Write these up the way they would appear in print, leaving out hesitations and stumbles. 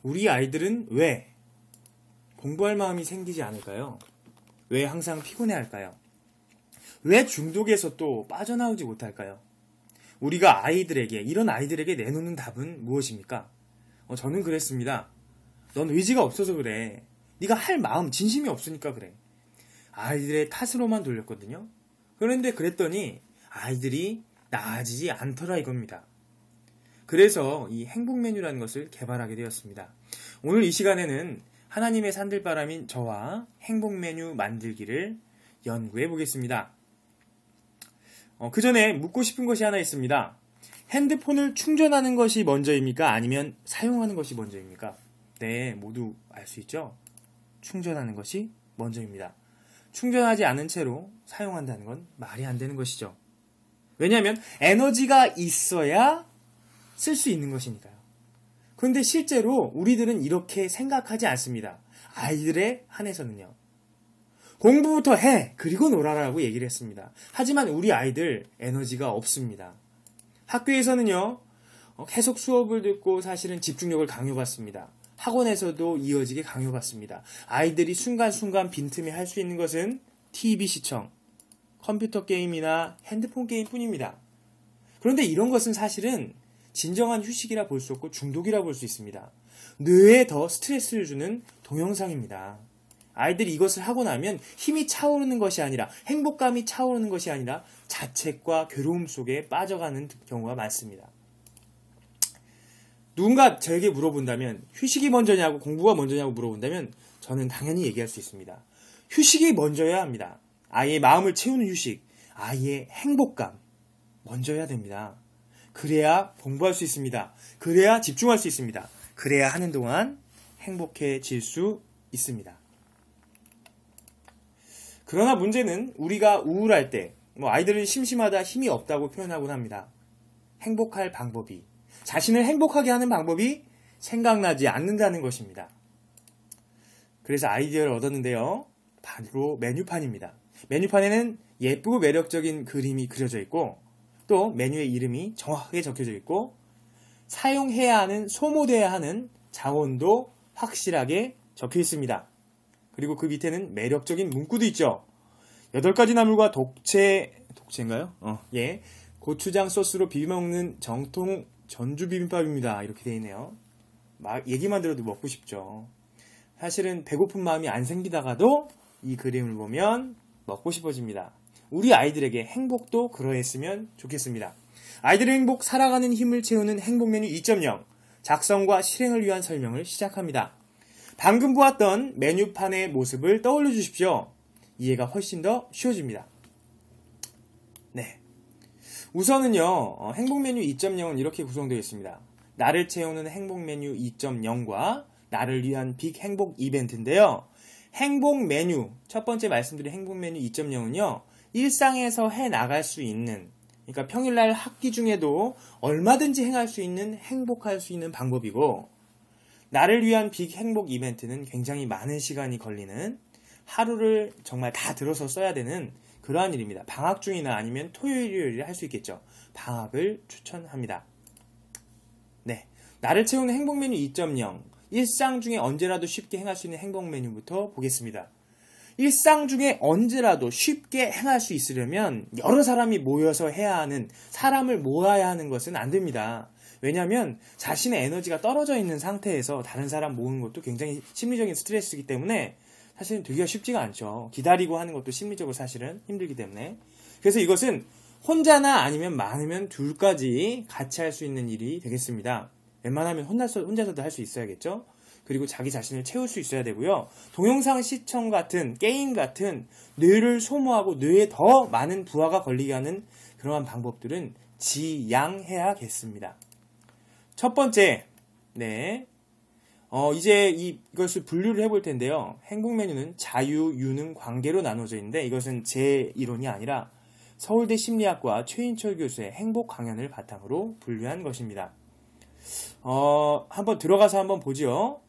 우리 아이들은 왜 공부할 마음이 생기지 않을까요? 왜 항상 피곤해 할까요? 왜 중독에서 또 빠져나오지 못할까요? 우리가 이런 아이들에게 내놓는 답은 무엇입니까? 저는 그랬습니다. 넌 의지가 없어서 그래. 네가 할 마음, 진심이 없으니까 그래. 아이들의 탓으로만 돌렸거든요. 그런데 그랬더니 아이들이 나아지지 않더라 이겁니다. 그래서 이 행복 메뉴라는 것을 개발하게 되었습니다. 오늘 이 시간에는 하나님의 산들바람인 저와 행복 메뉴 만들기를 연구해 보겠습니다. 그 전에 묻고 싶은 것이 하나 있습니다. 핸드폰을 충전하는 것이 먼저입니까? 아니면 사용하는 것이 먼저입니까? 네, 모두 알 수 있죠? 충전하는 것이 먼저입니다. 충전하지 않은 채로 사용한다는 건 말이 안 되는 것이죠. 왜냐하면 에너지가 있어야 쓸 수 있는 것이니까요. 그런데 실제로 우리들은 이렇게 생각하지 않습니다. 아이들에 한해서는요. 공부부터 해! 그리고 놀아라고 얘기를 했습니다. 하지만 우리 아이들 에너지가 없습니다. 학교에서는요. 계속 수업을 듣고 사실은 집중력을 강요받습니다. 학원에서도 이어지게 강요받습니다. 아이들이 순간순간 빈틈에 할 수 있는 것은 TV 시청, 컴퓨터 게임이나 핸드폰 게임 뿐입니다. 그런데 이런 것은 사실은 진정한 휴식이라 볼 수 없고 중독이라 볼 수 있습니다. 뇌에 더 스트레스를 주는 동영상입니다. 아이들이 이것을 하고 나면 힘이 차오르는 것이 아니라 행복감이 차오르는 것이 아니라 자책과 괴로움 속에 빠져가는 경우가 많습니다. 누군가 저에게 물어본다면 휴식이 먼저냐고 공부가 먼저냐고 물어본다면 저는 당연히 얘기할 수 있습니다. 휴식이 먼저여야 합니다. 아이의 마음을 채우는 휴식, 아이의 행복감 먼저여야 됩니다. 그래야 공부할 수 있습니다. 그래야 집중할 수 있습니다. 그래야 하는 동안 행복해질 수 있습니다. 그러나 문제는 우리가 우울할 때 아이들은 심심하다 힘이 없다고 표현하곤 합니다. 행복할 방법이 자신을 행복하게 하는 방법이 생각나지 않는다는 것입니다. 그래서 아이디어를 얻었는데요. 바로 메뉴판입니다. 메뉴판에는 예쁘고 매력적인 그림이 그려져 있고 또 메뉴의 이름이 정확하게 적혀져 있고 사용해야 하는, 소모돼야 하는 자원도 확실하게 적혀 있습니다. 그리고 그 밑에는 매력적인 문구도 있죠. 8가지 나물과 독채인가요? 예. 고추장 소스로 비벼먹는 정통 전주 비빔밥입니다. 이렇게 되어 있네요. 막 얘기만 들어도 먹고 싶죠. 사실은 배고픈 마음이 안 생기다가도 이 그림을 보면 먹고 싶어집니다. 우리 아이들에게 행복도 그러했으면 좋겠습니다. 아이들의 행복, 살아가는 힘을 채우는 행복 메뉴 2.0 작성과 실행을 위한 설명을 시작합니다. 방금 보았던 메뉴판의 모습을 떠올려 주십시오. 이해가 훨씬 더 쉬워집니다. 네. 우선은요, 행복 메뉴 2.0은 이렇게 구성되어 있습니다. 나를 채우는 행복 메뉴 2.0과 나를 위한 빅 행복 이벤트인데요. 행복 메뉴, 첫 번째 말씀드린 행복 메뉴 2.0은요, 일상에서 해 나갈 수 있는, 그러니까 평일날 학기 중에도 얼마든지 행할 수 있는, 행복할 수 있는 방법이고, 나를 위한 빅 행복 이벤트는 굉장히 많은 시간이 걸리는, 하루를 정말 다 들어서 써야 되는 그러한 일입니다. 방학 중이나 아니면 토요일, 일요일에 할 수 있겠죠. 방학을 추천합니다. 네, 나를 채우는 행복 메뉴 2.0 일상 중에 언제라도 쉽게 행할 수 있는 행복 메뉴부터 보겠습니다. 일상 중에 언제라도 쉽게 행할 수 있으려면 여러 사람이 모여서 해야 하는, 사람을 모아야 하는 것은 안 됩니다. 왜냐하면 자신의 에너지가 떨어져 있는 상태에서 다른 사람 모으는 것도 굉장히 심리적인 스트레스이기 때문에 사실은 되기가 쉽지가 않죠. 기다리고 하는 것도 심리적으로 사실은 힘들기 때문에. 그래서 이것은 혼자나 아니면 많으면 둘까지 같이 할 수 있는 일이 되겠습니다. 웬만하면 혼자서도 할 수 있어야겠죠. 그리고 자기 자신을 채울 수 있어야 되고요. 동영상 시청 같은, 게임 같은 뇌를 소모하고 뇌에 더 많은 부하가 걸리게 하는 그러한 방법들은 지양해야겠습니다. 첫 번째, 네. 이제 이것을 분류를 해볼 텐데요. 행복 메뉴는 자유, 유능, 관계로 나눠져 있는데 이것은 제 이론이 아니라 서울대 심리학과 최인철 교수의 행복 강연을 바탕으로 분류한 것입니다. 한번 들어가서 한번 보죠.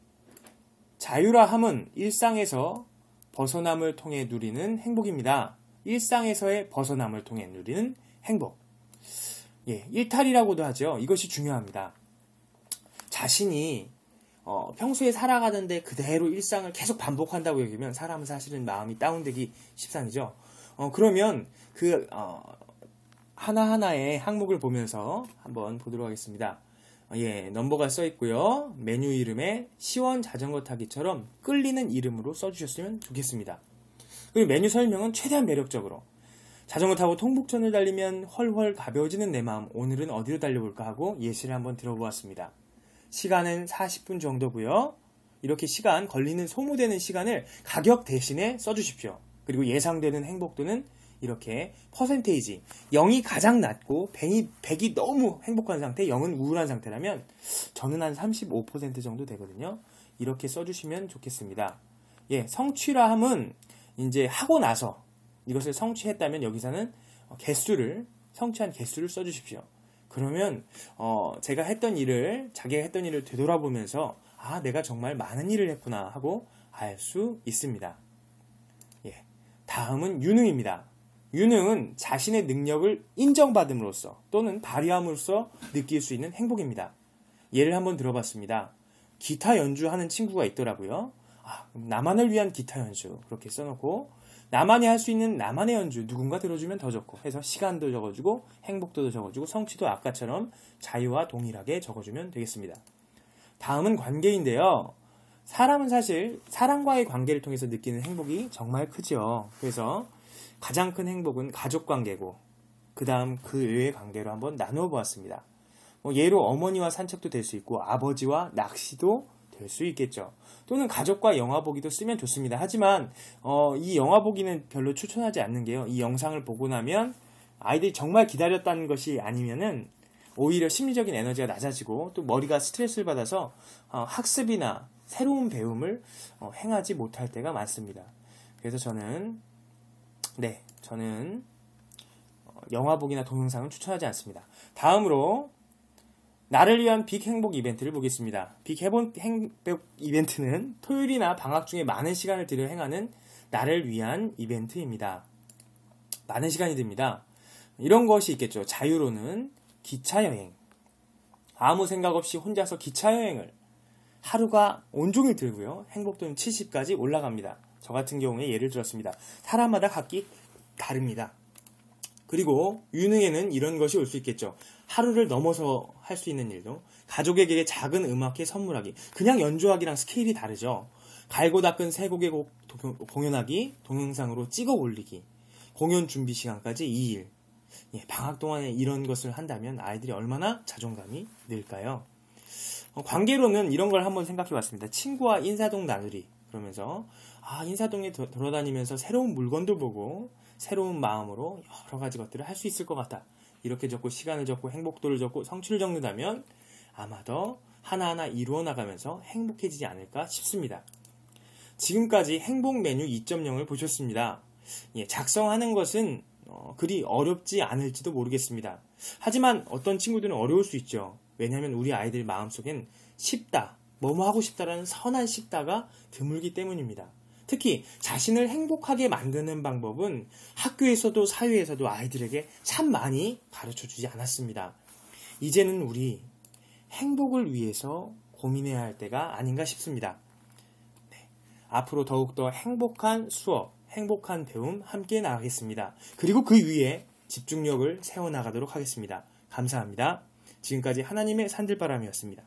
자유라 함은 일상에서 벗어남을 통해 누리는 행복입니다. 일상에서의 벗어남을 통해 누리는 행복. 예, 일탈이라고도 하죠. 이것이 중요합니다. 자신이 평소에 살아가는데 그대로 일상을 계속 반복한다고 여기면 사람은 사실은 마음이 다운되기 십상이죠. 그러면 하나하나의 항목을 보면서 한번 보도록 하겠습니다. 예, 넘버가 써 있고요. 메뉴 이름에 시원 자전거 타기처럼 끌리는 이름으로 써주셨으면 좋겠습니다. 그리고 메뉴 설명은 최대한 매력적으로. 자전거 타고 통북천을 달리면 헐헐 가벼워지는 내 마음, 오늘은 어디로 달려볼까 하고 예시를 한번 들어보았습니다. 시간은 40분 정도고요. 이렇게 시간, 걸리는 소모되는 시간을 가격 대신에 써주십시오. 그리고 예상되는 행복도는 이렇게 퍼센테이지, 0이 가장 낮고 100이 너무 행복한 상태, 0은 우울한 상태라면 저는 한 35% 정도 되거든요. 이렇게 써주시면 좋겠습니다. 예, 성취라함은 이제 하고 나서 이것을 성취했다면 여기서는 성취한 개수를 써주십시오. 그러면 자기가 했던 일을 되돌아보면서 내가 정말 많은 일을 했구나 하고 알 수 있습니다. 예, 다음은 유능입니다. 유능은 자신의 능력을 인정받음으로써 또는 발휘함으로써 느낄 수 있는 행복입니다. 예를 한번 들어봤습니다. 기타 연주하는 친구가 있더라고요. 나만을 위한 기타 연주 그렇게 써놓고 나만이 할 수 있는 나만의 연주 누군가 들어주면 더 좋고 해서 시간도 적어주고 행복도도 적어주고 성취도 아까처럼 자유와 동일하게 적어주면 되겠습니다. 다음은 관계인데요. 사람은 사실 사람과의 관계를 통해서 느끼는 행복이 정말 크죠. 그래서 가장 큰 행복은 가족 관계고 그 다음 그 외의 관계로 한번 나누어 보았습니다. 예로 어머니와 산책도 될 수 있고 아버지와 낚시도 될 수 있겠죠. 또는 가족과 영화 보기도 쓰면 좋습니다. 하지만 이 영화 보기는 별로 추천하지 않는 게요. 이 영상을 보고 나면 아이들이 정말 기다렸다는 것이 아니면은 오히려 심리적인 에너지가 낮아지고 또 머리가 스트레스를 받아서 학습이나 새로운 배움을 행하지 못할 때가 많습니다. 그래서 저는 영화 보기나 동영상은 추천하지 않습니다. 다음으로 나를 위한 빅 행복 이벤트를 보겠습니다. 빅 행복 이벤트는 토요일이나 방학 중에 많은 시간을 들여 행하는 나를 위한 이벤트입니다. 많은 시간이 듭니다. 이런 것이 있겠죠. 자유로는 기차여행. 아무 생각 없이 혼자서 기차여행을 하루가 온종일 들고요. 행복도는 70까지 올라갑니다. 저 같은 경우에 예를 들었습니다. 사람마다 각기 다릅니다. 그리고 유능에는 이런 것이 올 수 있겠죠. 하루를 넘어서 할 수 있는 일도 가족에게 작은 음악회 선물하기. 그냥 연주하기랑 스케일이 다르죠. 갈고 닦은 세 곡의 곡 공연하기, 동영상으로 찍어 올리기, 공연 준비 시간까지 2일. 방학 동안에 이런 것을 한다면 아이들이 얼마나 자존감이 늘까요? 관계로는 이런 걸 한번 생각해 봤습니다. 친구와 인사동 나누리. 그러면서 인사동에 돌아다니면서 새로운 물건도 보고 새로운 마음으로 여러 가지 것들을 할 수 있을 것 같다. 이렇게 적고 시간을 적고 행복도를 적고 성취를 적는다면 아마 더 하나하나 이루어 나가면서 행복해지지 않을까 싶습니다. 지금까지 행복 메뉴 2.0을 보셨습니다. 작성하는 것은 그리 어렵지 않을지도 모르겠습니다. 하지만 어떤 친구들은 어려울 수 있죠. 왜냐하면 우리 아이들 마음속엔 쉽다, 뭐뭐 하고 싶다라는 선한 쉽다가 드물기 때문입니다. 특히 자신을 행복하게 만드는 방법은 학교에서도 사회에서도 아이들에게 참 많이 가르쳐주지 않았습니다. 이제는 우리 행복을 위해서 고민해야 할 때가 아닌가 싶습니다. 앞으로 더욱더 행복한 수업, 행복한 배움 함께 나가겠습니다. 그리고 그 위에 집중력을 세워나가도록 하겠습니다. 감사합니다. 지금까지 하나님의 산들바람이었습니다.